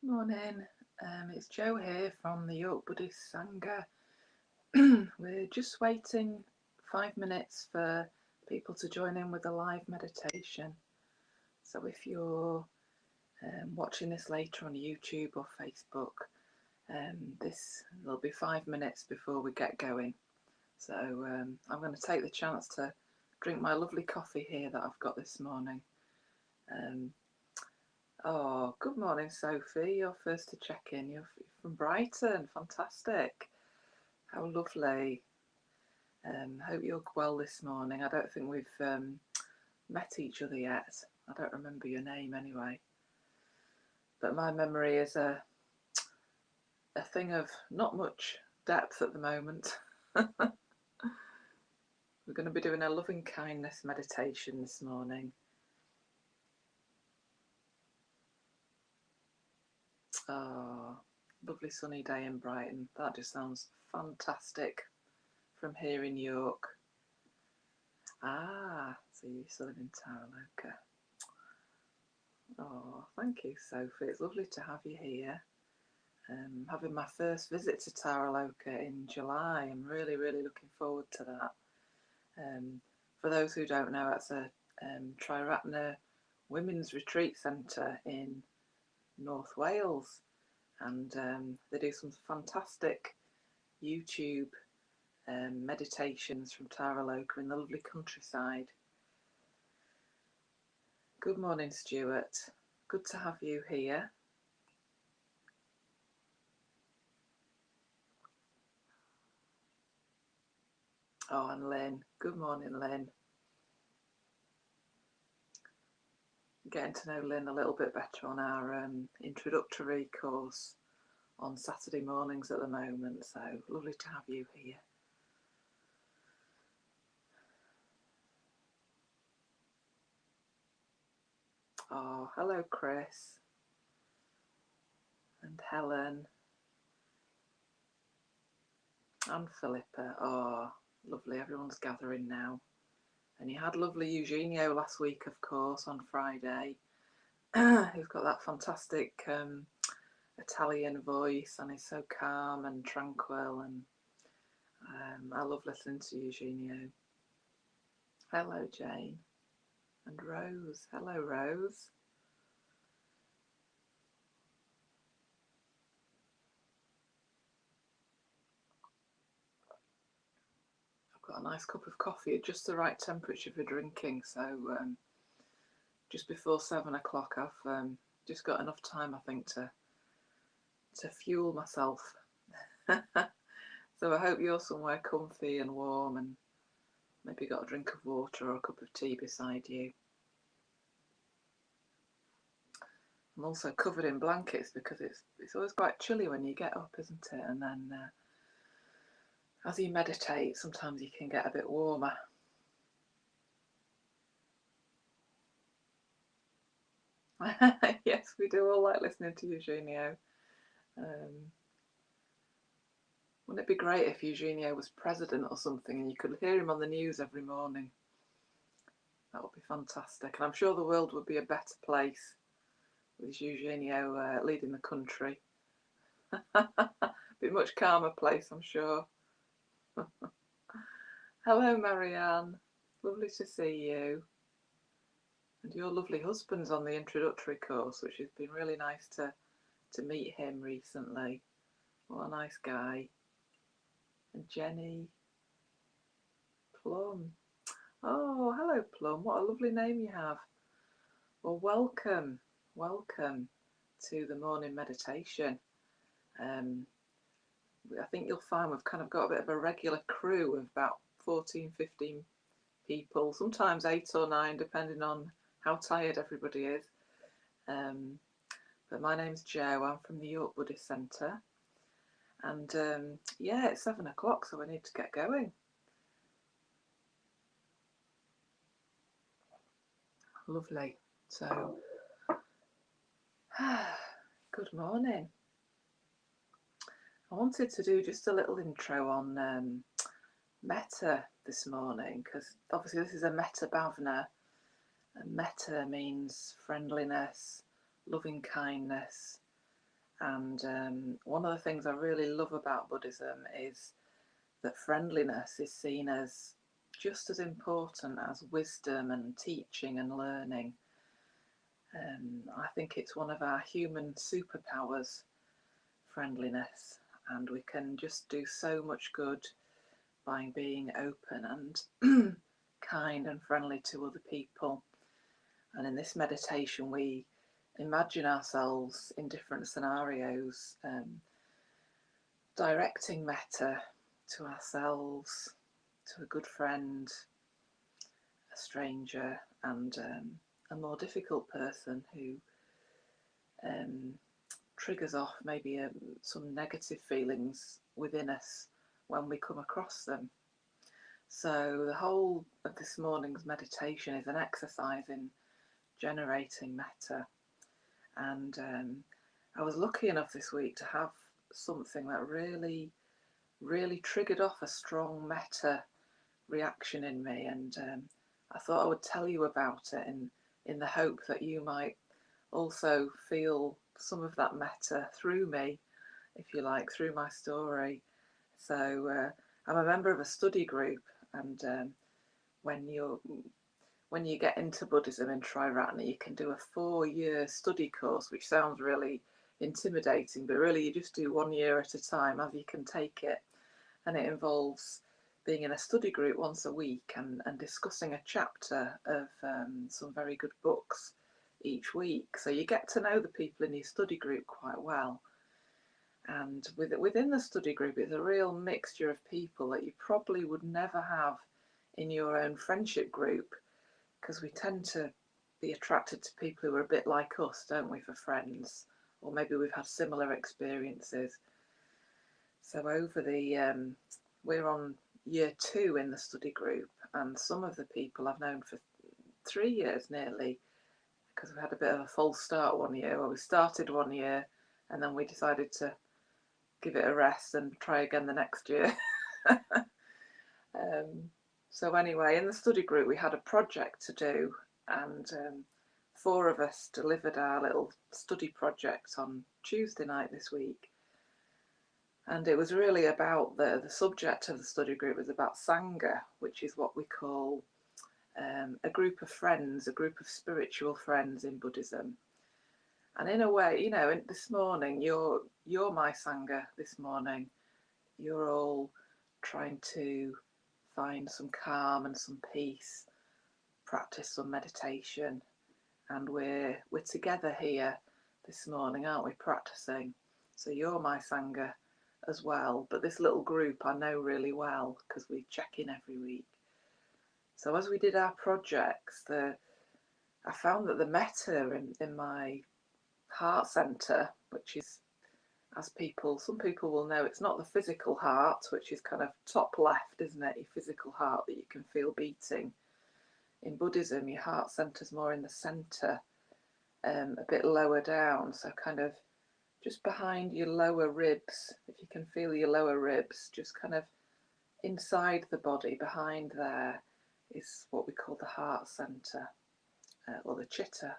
Morning, it's Jo here from the York Buddhist Centre. We're just waiting 5 minutes for people to join in with a live meditation. So if you're watching this later on YouTube or Facebook, there'll be 5 minutes before we get going. So I'm going to take the chance to drink my lovely coffee here that I've got this morning. Oh, good morning, Sophie. You're first to check in. You're from Brighton. Fantastic. How lovely. Hope you're well this morning. I don't think we've met each other yet. I don't remember your name anyway. But my memory is a thing of not much depth at the moment. We're going to be doing a loving kindness meditation this morning. Oh, lovely sunny day in Brighton. That just sounds fantastic from here in York. Ah, so you used to live in Taraloka. Oh, thank you, Sophie. It's lovely to have you here. Having my first visit to Taraloka in July. I'm really looking forward to that. For those who don't know, that's a Triratna Women's Retreat Centre in North Wales, and they do some fantastic YouTube meditations from Taraloka in the lovely countryside. Good morning, Stuart. Good to have you here. Oh, and Lynn. Good morning, Lynn. Getting to know Lynn a little bit better on our introductory course on Saturday mornings at the moment, so lovely to have you here. Oh, hello, Chris and Helen and Philippa. Oh, lovely. Everyone's gathering now. And you had lovely Eugenio last week, of course, on Friday. Who's got that fantastic Italian voice and is so calm and tranquil, and I love listening to Eugenio. Hello, Jane. And Rose. Hello, Rose. I've got a nice cup of coffee at just the right temperature for drinking, so just before 7 o'clock I've just got enough time, I think, to fuel myself. So I hope you're somewhere comfy and warm and maybe got a drink of water or a cup of tea beside you. I'm also covered in blankets because it's always quite chilly when you get up, isn't it? And then as you meditate, sometimes you can get a bit warmer. Yes, we do all like listening to Eugenio. Wouldn't it be great if Eugenio was president or something and you could hear him on the news every morning? That would be fantastic. And I'm sure the world would be a better place with Eugenio leading the country. Be a much calmer place, I'm sure. Hello, Marianne. Lovely to see you. And your lovely husband's on the introductory course, which has been really nice to meet him recently. What a nice guy. And Jenny. Plum. Oh, hello, Plum. What a lovely name you have. Well, welcome to the morning meditation. I think you'll find we've kind of got a bit of a regular crew of about 14, 15 people, sometimes 8 or 9, depending on how tired everybody is. But my name's Jo. I'm from the York Buddhist Centre. And yeah, it's 7 o'clock, so we need to get going. Lovely. So, good morning. I wanted to do just a little intro on Metta this morning, because obviously this is a Metta Bhavana, and Metta means friendliness, loving kindness, And one of the things I really love about Buddhism is that friendliness is seen as just as important as wisdom and teaching and learning. I think it's one of our human superpowers, friendliness, and we can just do so much good by being open and kind and friendly to other people. And in this meditation, we imagine ourselves in different scenarios, directing metta to ourselves, to a good friend, a stranger, and a more difficult person who triggers off maybe some negative feelings within us when we come across them. So the whole of this morning's meditation is an exercise in generating metta. And I was lucky enough this week to have something that really, really triggered off a strong metta reaction in me. And I thought I would tell you about it in the hope that you might also feel some of that metta through me, if you like, through my story. So I'm a member of a study group, and when you get into Buddhism in Triratna, you can do a 4-year study course, which sounds really intimidating, but really you just do 1 year at a time as you can take it. And it involves being in a study group once a week and discussing a chapter of some very good books each week. So you get to know the people in your study group quite well. And within the study group, it's a real mixture of people that you probably would never have in your own friendship group, because we tend to be attracted to people who are a bit like us, don't we, for friends? Or maybe we've had similar experiences. So we're on year 2 in the study group, and some of the people I've known for 3 years nearly, because we had a bit of a false start 1 year. Well, we started 1 year and then we decided to give it a rest and try again the next year. So anyway, in the study group we had a project to do, and 4 of us delivered our little study project on Tuesday night this week. And it was really about the subject of the study group was about Sangha, which is what we call a group of friends, a group of spiritual friends in Buddhism. And in a way, you know, this morning, you're my Sangha this morning. You're all trying to find some calm and some peace, practice some meditation. And we're together here this morning, aren't we, practicing? So you're my Sangha as well. But this little group I know really well because we check in every week. So as we did our projects, I found that the metta in my heart centre, which is, as some people will know, it's not the physical heart, which is kind of top left, isn't it? Your physical heart that you can feel beating. In Buddhism, your heart centre's more in the centre, a bit lower down, so kind of just behind your lower ribs. If you can feel your lower ribs, just kind of inside the body, behind there, is what we call the heart centre, or the chitta.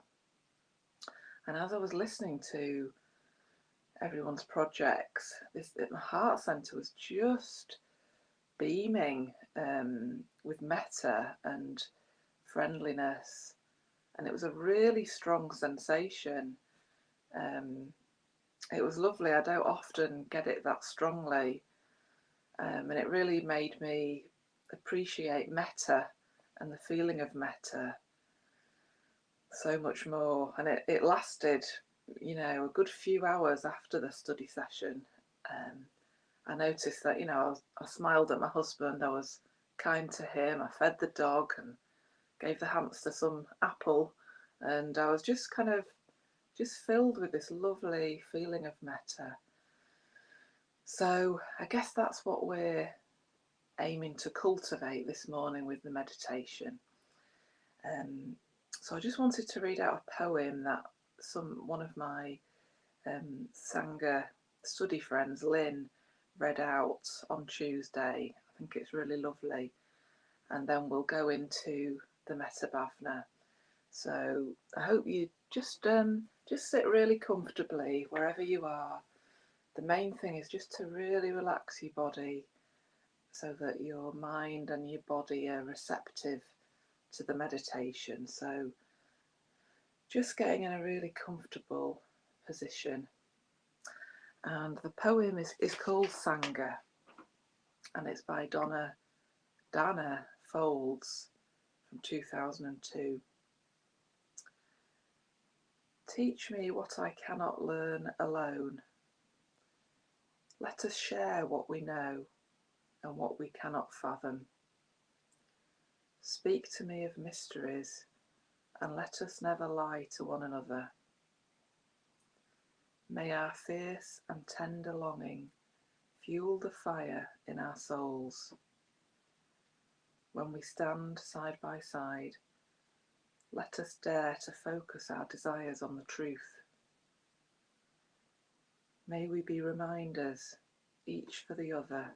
And as I was listening to everyone's projects, my heart centre was just beaming with metta and friendliness, and it was a really strong sensation. It was lovely. I don't often get it that strongly, and it really made me appreciate metta and the feeling of metta so much more. And it lasted, you know, a good few hours after the study session. I noticed that, you know, I smiled at my husband, I was kind to him, I fed the dog and gave the hamster some apple, and I was just kind of filled with this lovely feeling of metta. So I guess that's what we're aiming to cultivate this morning with the meditation. So I just wanted to read out a poem that one of my Sangha study friends, Lynn, read out on Tuesday. I think it's really lovely. And then we'll go into the Metta Bhavana. So I hope you just sit really comfortably wherever you are. The main thing is just to really relax your body so that your mind and your body are receptive to the meditation. So just getting in a really comfortable position. And the poem is called Sangha, and it's by Dana Folds from 2002. Teach me what I cannot learn alone. Let us share what we know and what we cannot fathom. Speak to me of mysteries, and let us never lie to one another. May our fierce and tender longing fuel the fire in our souls. When we stand side by side, let us dare to focus our desires on the truth. May we be reminders, each for the other,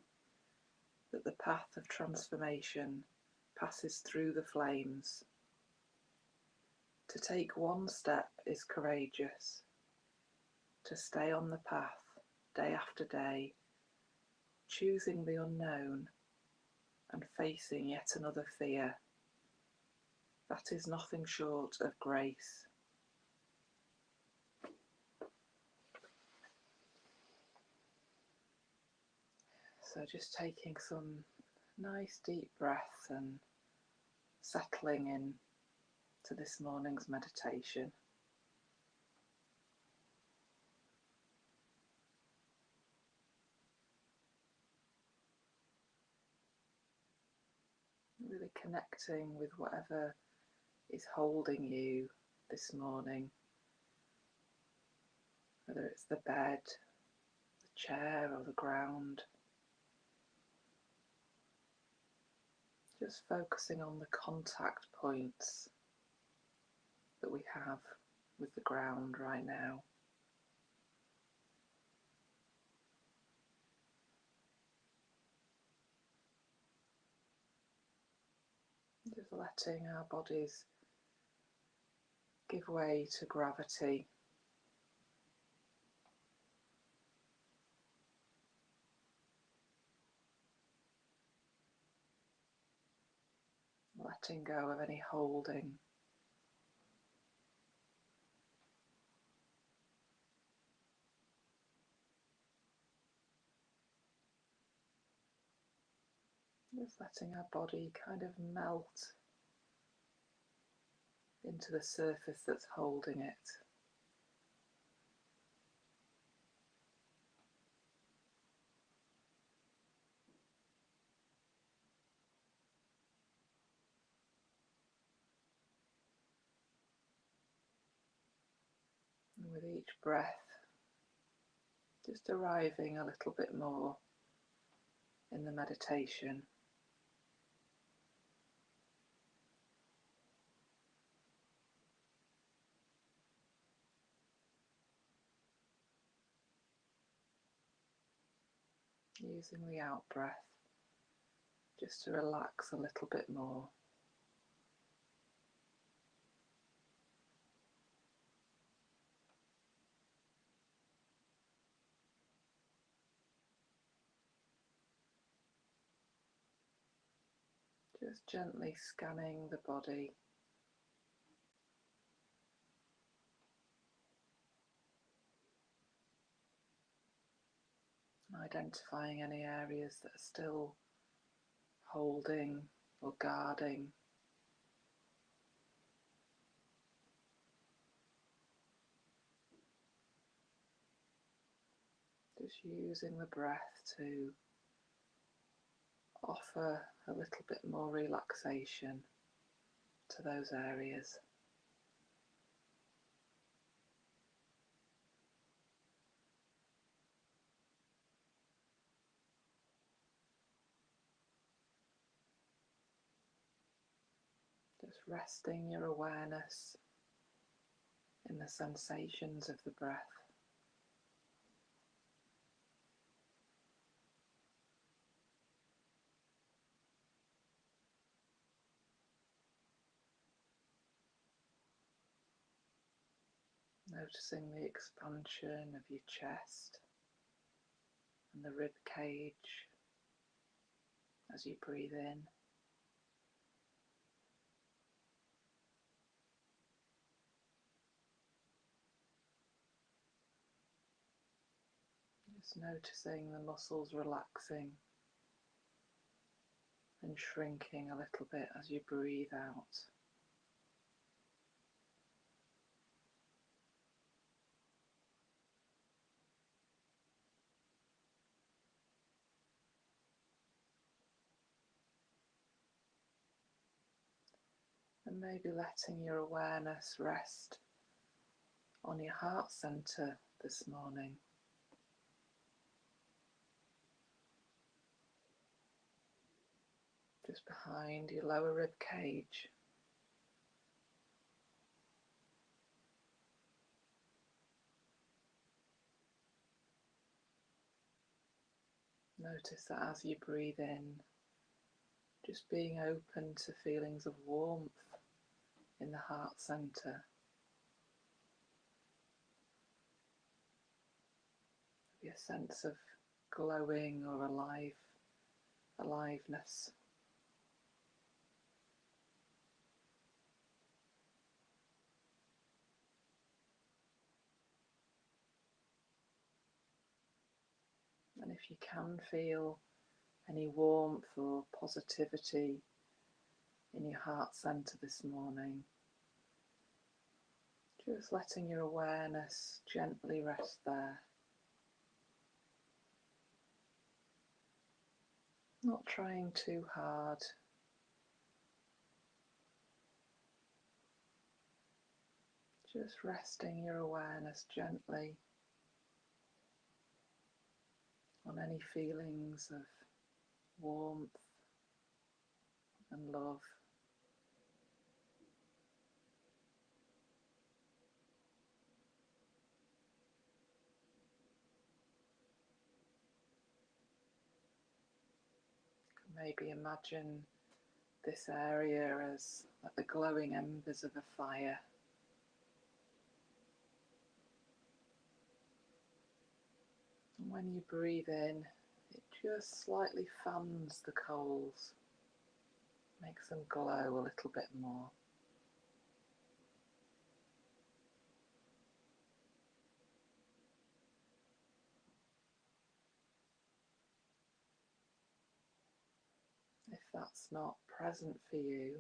that the path of transformation passes through the flames. To take one step is courageous. To stay on the path day after day, choosing the unknown and facing yet another fear, that is nothing short of grace. So just taking some nice deep breaths and settling in to this morning's meditation. Really connecting with whatever is holding you this morning, whether it's the bed, the chair or the ground. Just focusing on the contact points that we have with the ground right now. Just letting our bodies give way to gravity. Letting go of any holding. Just letting our body kind of melt into the surface that's holding it. And with each breath, just arriving a little bit more in the meditation. Using the out breath just to relax a little bit more. Just gently scanning the body. Identifying any areas that are still holding or guarding. Just using the breath to offer a little bit more relaxation to those areas. Just resting your awareness in the sensations of the breath. Noticing the expansion of your chest and the rib cage as you breathe in. Just noticing the muscles relaxing and shrinking a little bit as you breathe out. And maybe letting your awareness rest on your heart center this morning. Just behind your lower rib cage. Notice that as you breathe in, just being open to feelings of warmth in the heart center. Maybe a sense of glowing or aliveness. And if you can feel any warmth or positivity in your heart center this morning, just letting your awareness gently rest there. Not trying too hard. Just resting your awareness gently on any feelings of warmth and love. Maybe imagine this area as like the glowing embers of a fire. And when you breathe in, it just slightly fans the coals, makes them glow a little bit more. If that's not present for you,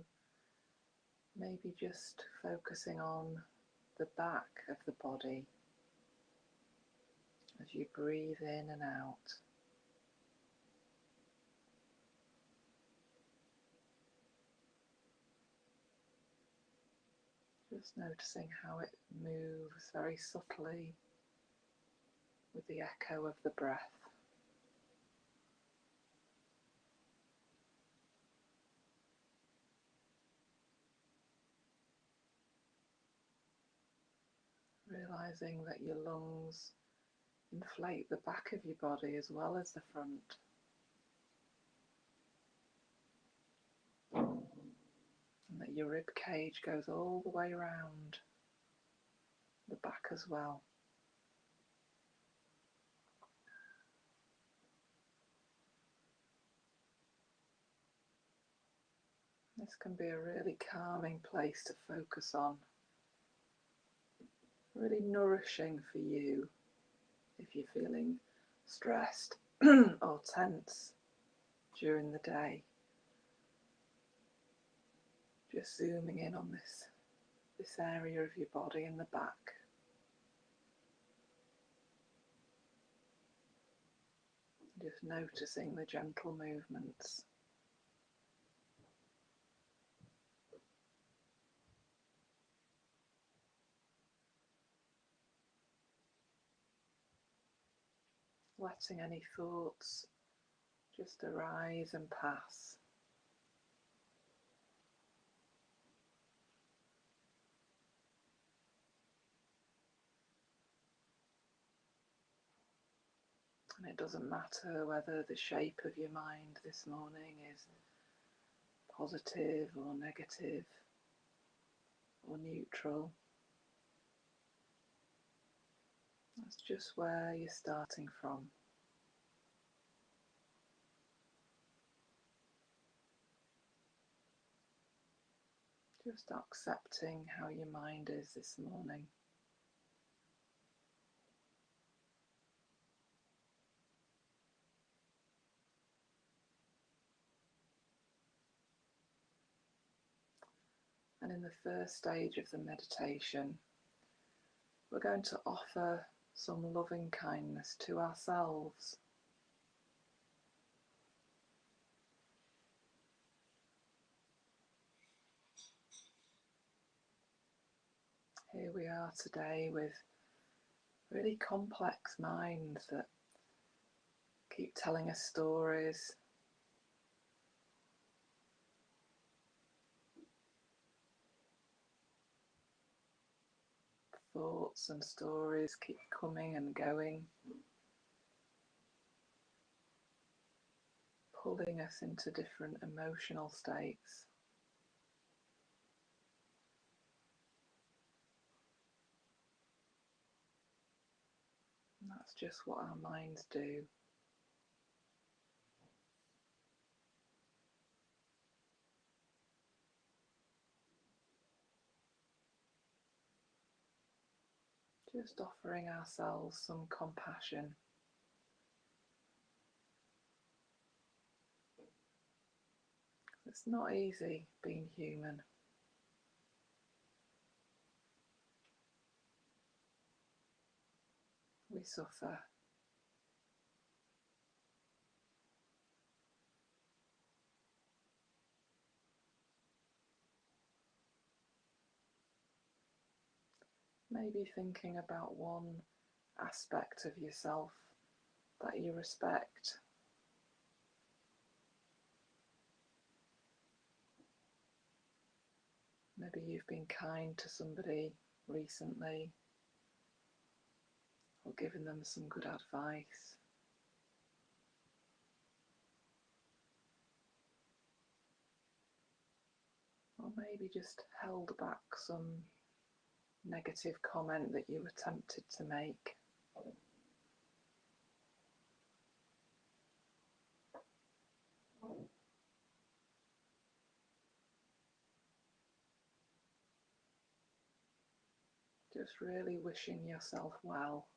maybe just focusing on the back of the body as you breathe in and out. Just noticing how it moves very subtly with the echo of the breath. Realizing that your lungs inflate the back of your body as well as the front. And that your rib cage goes all the way around the back as well. This can be a really calming place to focus on. Really nourishing for you if you're feeling stressed or tense during the day. Just zooming in on this area of your body in the back. Just noticing the gentle movements. Letting any thoughts just arise and pass. And it doesn't matter whether the shape of your mind this morning is positive or negative or neutral. That's just where you're starting from. Just accepting how your mind is this morning. And in the first stage of the meditation, we're going to offer some loving kindness to ourselves. Here we are today with really complex minds that keep telling us stories, thoughts and stories keep coming and going, pulling us into different emotional states. And that's just what our minds do. Just offering ourselves some compassion. It's not easy being human. We suffer. Maybe thinking about one aspect of yourself that you respect. Maybe you've been kind to somebody recently, or given them some good advice. Or maybe just held back some negative comment that you were tempted to make. Just really wishing yourself well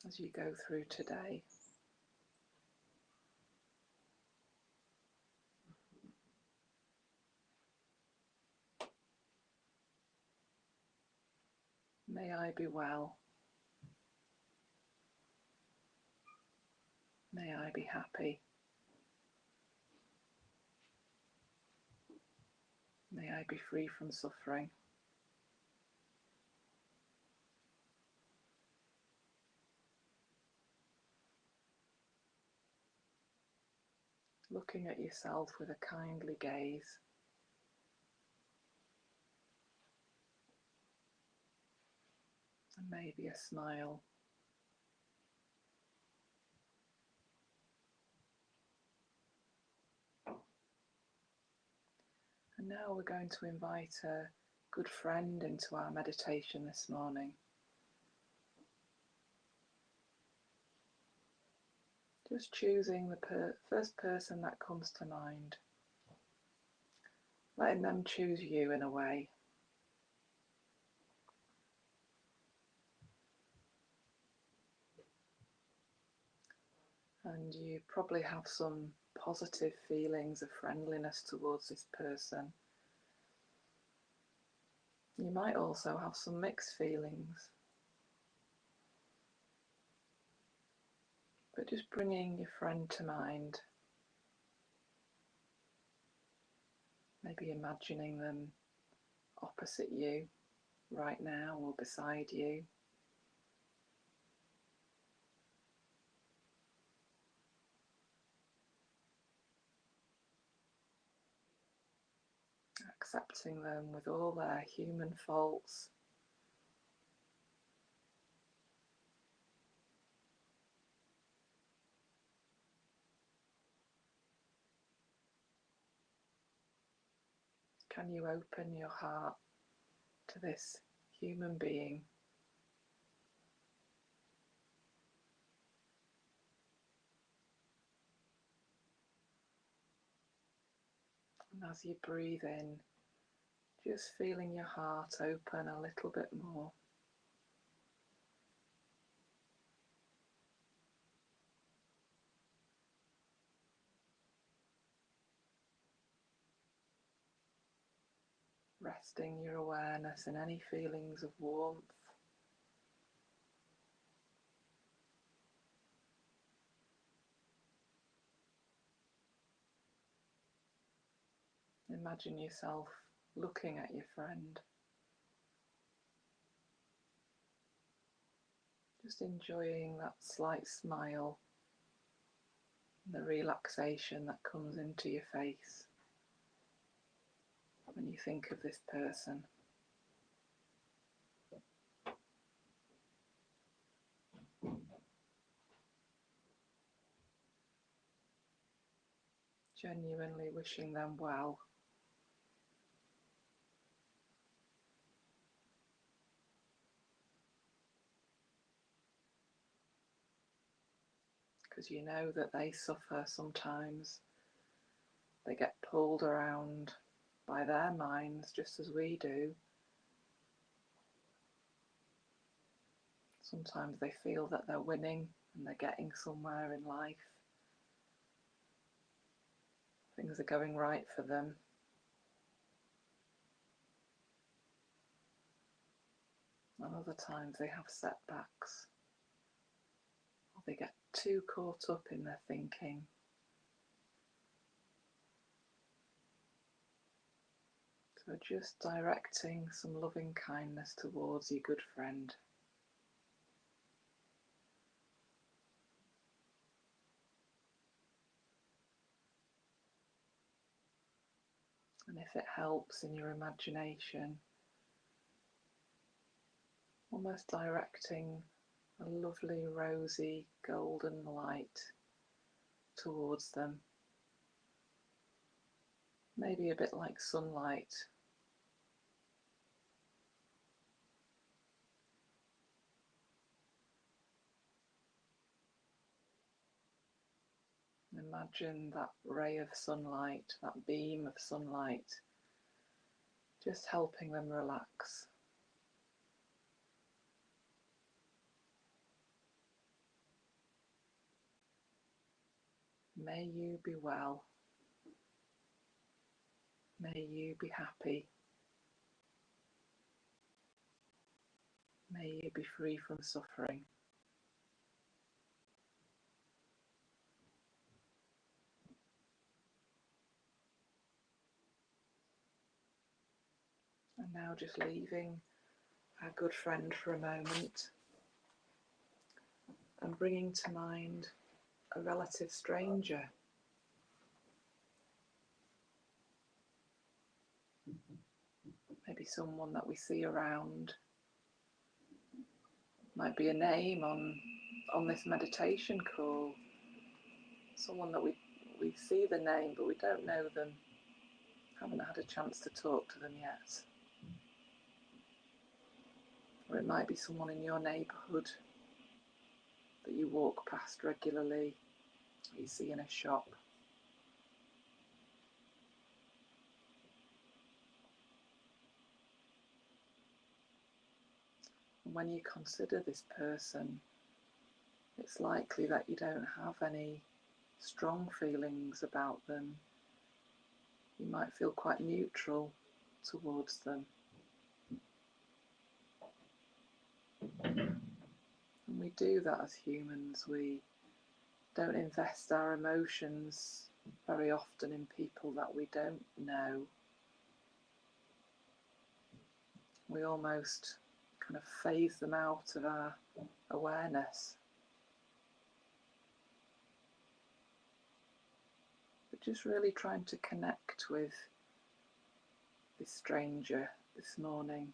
as you go through today. May I be well. May I be happy. May I be free from suffering. Looking at yourself with a kindly gaze. And maybe a smile. And now we're going to invite a good friend into our meditation this morning. Just choosing the first person that comes to mind. Letting them choose you in a way. And you probably have some positive feelings of friendliness towards this person. You might also have some mixed feelings. But just bringing your friend to mind. Maybe imagining them opposite you right now or beside you. Accepting them with all their human faults. Can you open your heart to this human being And as you breathe in, just feeling your heart open a little bit more. Resting your awareness in any feelings of warmth, imagine yourself looking at your friend, just enjoying that slight smile and the relaxation that comes into your face when you think of this person. Genuinely wishing them well. Because you know that they suffer sometimes. They get pulled around by their minds just as we do. Sometimes they feel that they're winning and they're getting somewhere in life. Things are going right for them. And other times they have setbacks. Or they get too caught up in their thinking. So just directing some loving kindness towards your good friend. And if it helps in your imagination, almost directing a lovely rosy golden light towards them. Maybe a bit like sunlight. Imagine that ray of sunlight, that beam of sunlight, just helping them relax. May you be well. May you be happy. May you be free from suffering. And now just leaving our good friend for a moment and bringing to mind a relative stranger. Maybe someone that we see around. Might be a name on this meditation call. Someone that we see the name but we don't know them. Haven't had a chance to talk to them yet. Or it might be someone in your neighbourhood that you walk past regularly, that you see in a shop. And when you consider this person, it's likely that you don't have any strong feelings about them. You might feel quite neutral towards them. And we do that as humans. We don't invest our emotions very often in people that we don't know. We almost kind of phase them out of our awareness. But just really trying to connect with this stranger this morning.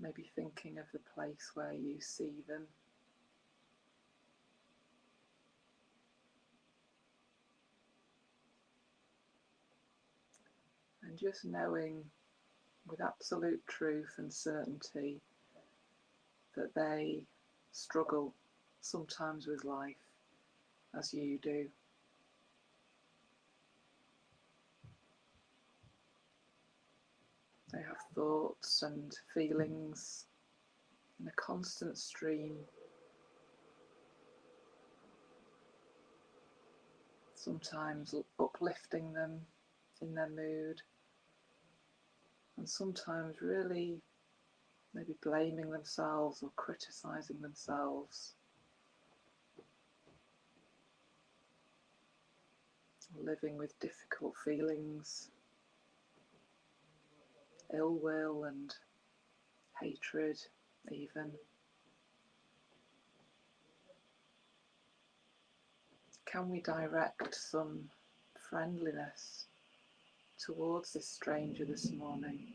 Maybe thinking of the place where you see them. And just knowing with absolute truth and certainty that they struggle sometimes with life as you do. They have thoughts and feelings in a constant stream, sometimes uplifting them in their mood, and sometimes really maybe blaming themselves or criticizing themselves, living with difficult feelings, ill will and hatred even. Can we direct some friendliness towards this stranger this morning?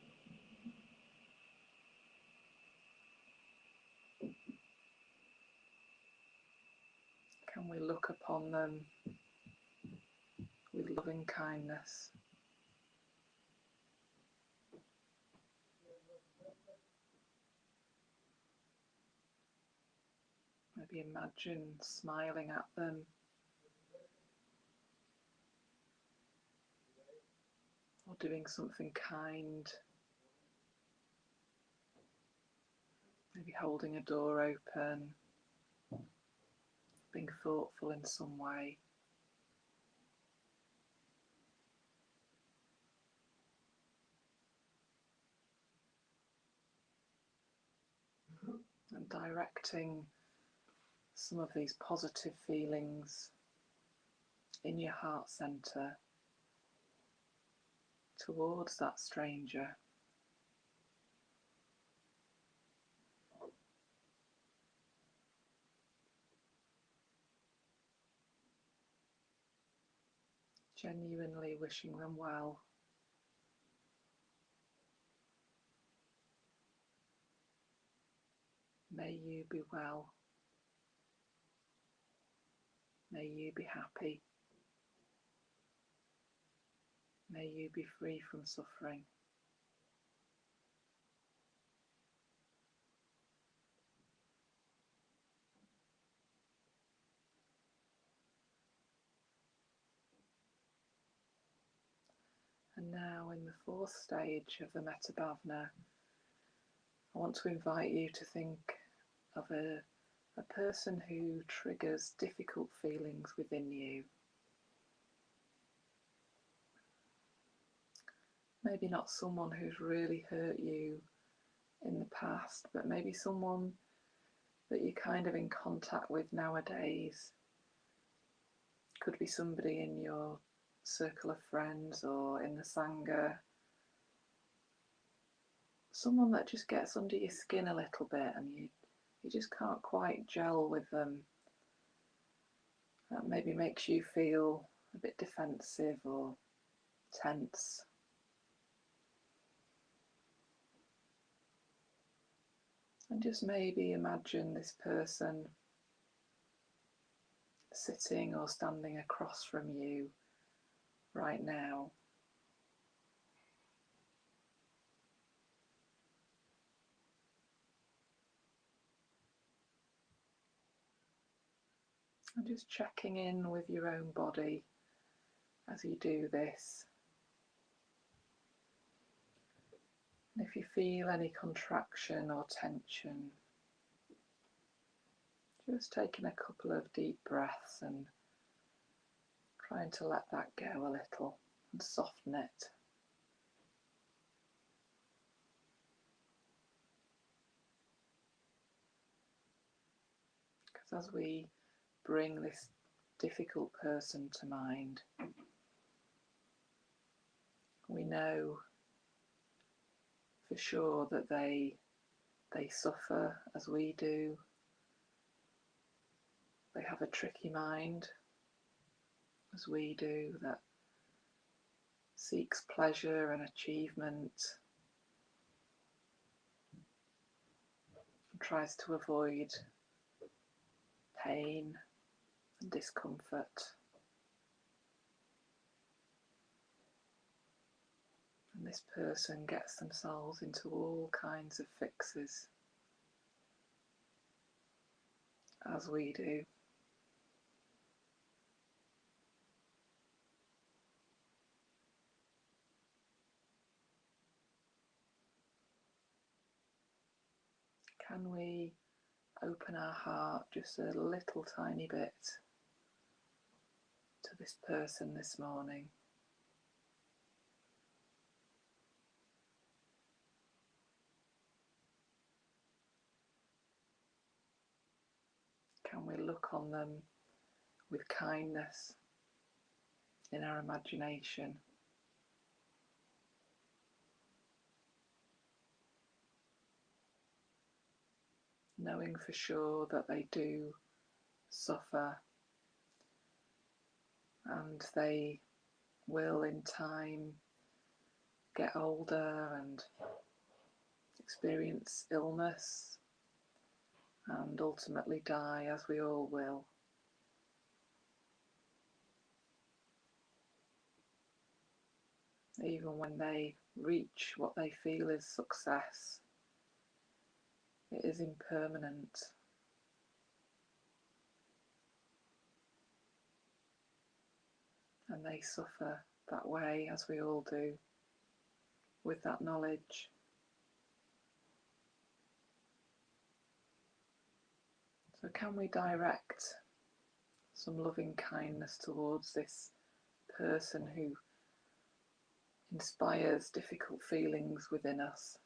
Can we look upon them with loving kindness? Maybe imagine smiling at them, or doing something kind, maybe holding a door open, being thoughtful in some way. And directing some of these positive feelings in your heart centre towards that stranger. Genuinely wishing them well. May you be well. May you be happy. May you be free from suffering. And now, in the fourth stage of the Metta Bhavana, I want to invite you to think of a person who triggers difficult feelings within you. Maybe not someone who's really hurt you in the past, but maybe someone that you're kind of in contact with nowadays. Could be somebody in your circle of friends or in the Sangha. Someone that just gets under your skin a little bit and you just can't quite gel with them. That maybe makes you feel a bit defensive or tense. And just maybe imagine this person sitting or standing across from you right now. And just checking in with your own body as you do this. And if you feel any contraction or tension, just taking a couple of deep breaths and trying to let that go a little and soften it. Because as we bring this difficult person to mind, we know for sure that they suffer as we do. They have a tricky mind as we do, that seeks pleasure and achievement and tries to avoid pain and discomfort. And this person gets themselves into all kinds of fixes. as we do. Can we open our heart just a little tiny bit to this person this morning? Can we look on them with kindness in our imagination, knowing for sure that they do suffer and they will in time get older and experience illness and ultimately die, as we all will. Even when they reach what they feel is success, it is impermanent. And they suffer that way, as we all do, with that knowledge. So can we direct some loving kindness towards this person who inspires difficult feelings within us?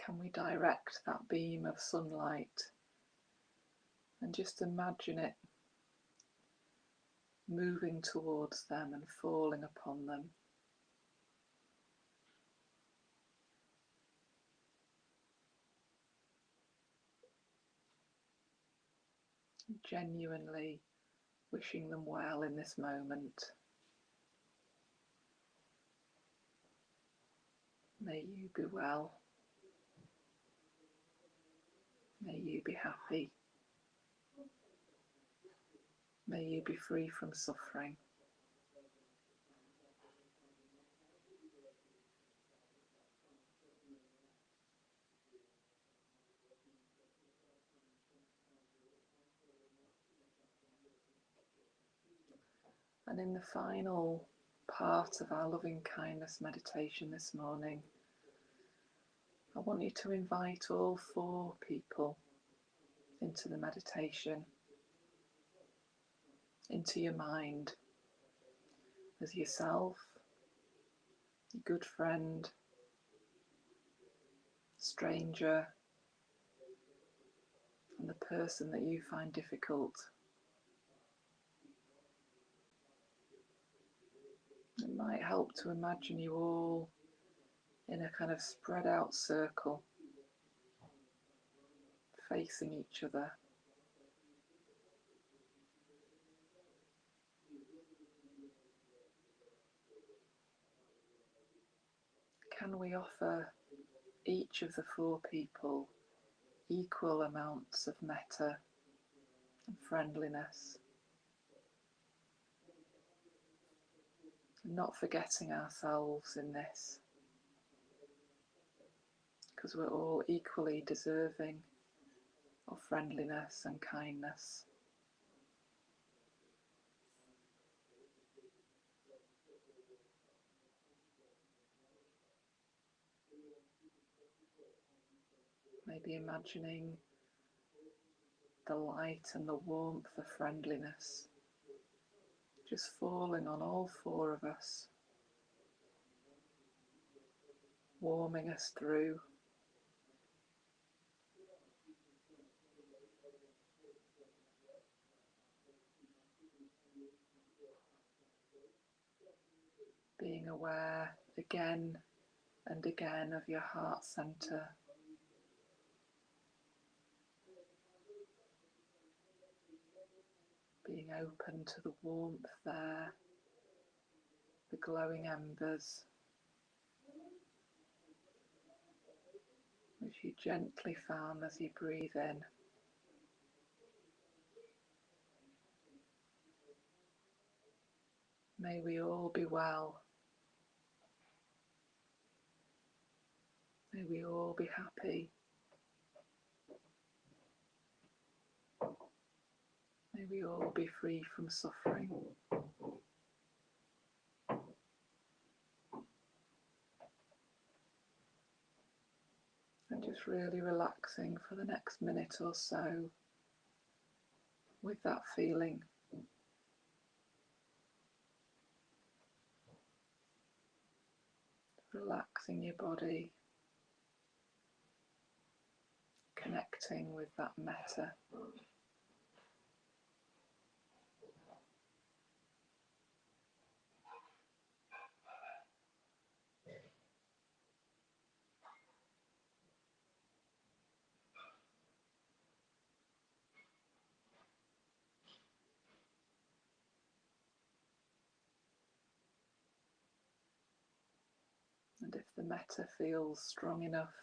Can we direct that beam of sunlight and just imagine it moving towards them and falling upon them? Genuinely wishing them well in this moment. May you be well. May you be happy. May you be free from suffering. And in the final part of our loving kindness meditation this morning, I want you to invite all 4 people into the meditation, into your mind, as yourself, your good friend, stranger, and the person that you find difficult. It might help to imagine you all in a kind of spread out circle, facing each other. Can we offer each of the 4 people equal amounts of metta and friendliness, not forgetting ourselves in this, because we're all equally deserving of friendliness and kindness. Maybe imagining the light and the warmth of friendliness just falling on all 4 of us, warming us through. Being aware again and again of your heart centre. Being open to the warmth there, the glowing embers, which you gently fan as you breathe in. May we all be well. May we all be happy. May we all be free from suffering. And just really relaxing for the next minute or so with that feeling. Relaxing your body, connecting with that metta. And if the metta feels strong enough,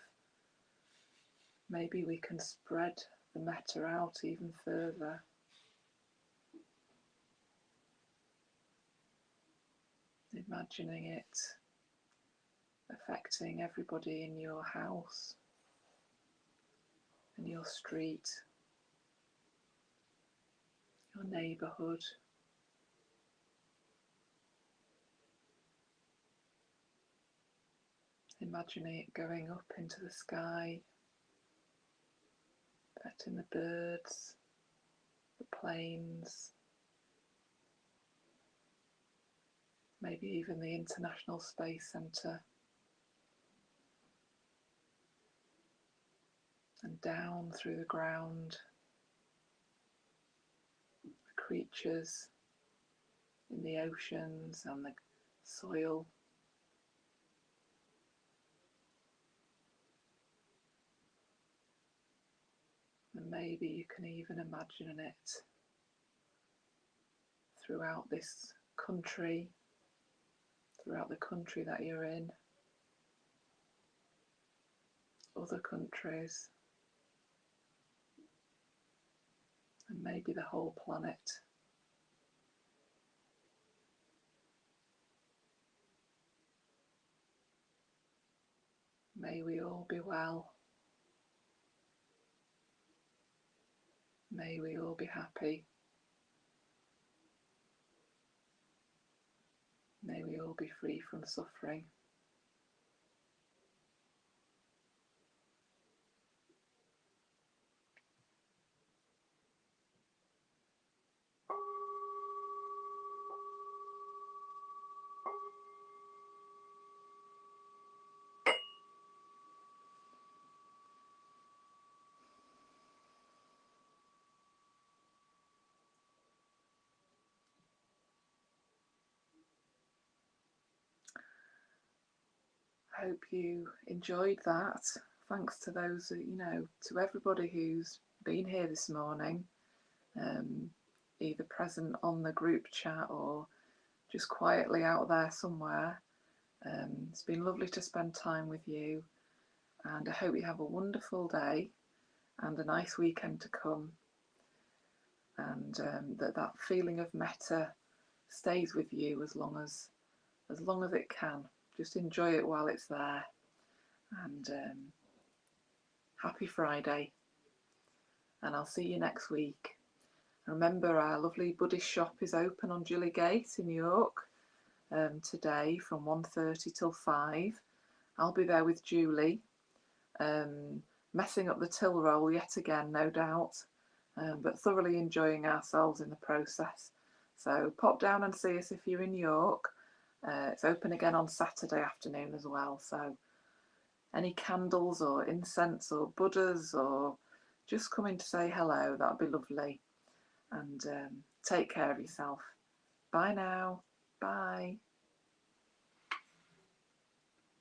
maybe we can spread the metta out even further. Imagining it affecting everybody in your house, in your street, your neighbourhood. Imagining it going up into the sky, affecting the birds, the planes, maybe even the International Space Centre, and down through the ground, the creatures in the oceans and the soil. And maybe you can even imagine it throughout this country, throughout the country that you're in, other countries, and maybe the whole planet. May we all be well. May we all be happy. May we all be free from suffering. I hope you enjoyed that. Thanks to those, to everybody who's been here this morning, either present on the group chat or just quietly out there somewhere. It's been lovely to spend time with you, and I hope you have a wonderful day and a nice weekend to come, and that feeling of metta stays with you as long as it can. Just enjoy it while it's there. And happy Friday, and I'll see you next week. Remember, our lovely Buddhist shop is open on Julie Gate in York today from 1:30 till 5. I'll be there with Julie, messing up the till roll yet again, no doubt, but thoroughly enjoying ourselves in the process. So pop down and see us if you're in York. It's open again on Saturday afternoon as well. So any candles or incense or Buddhas, or just coming to say hello, that'd be lovely. And take care of yourself. Bye now. Bye.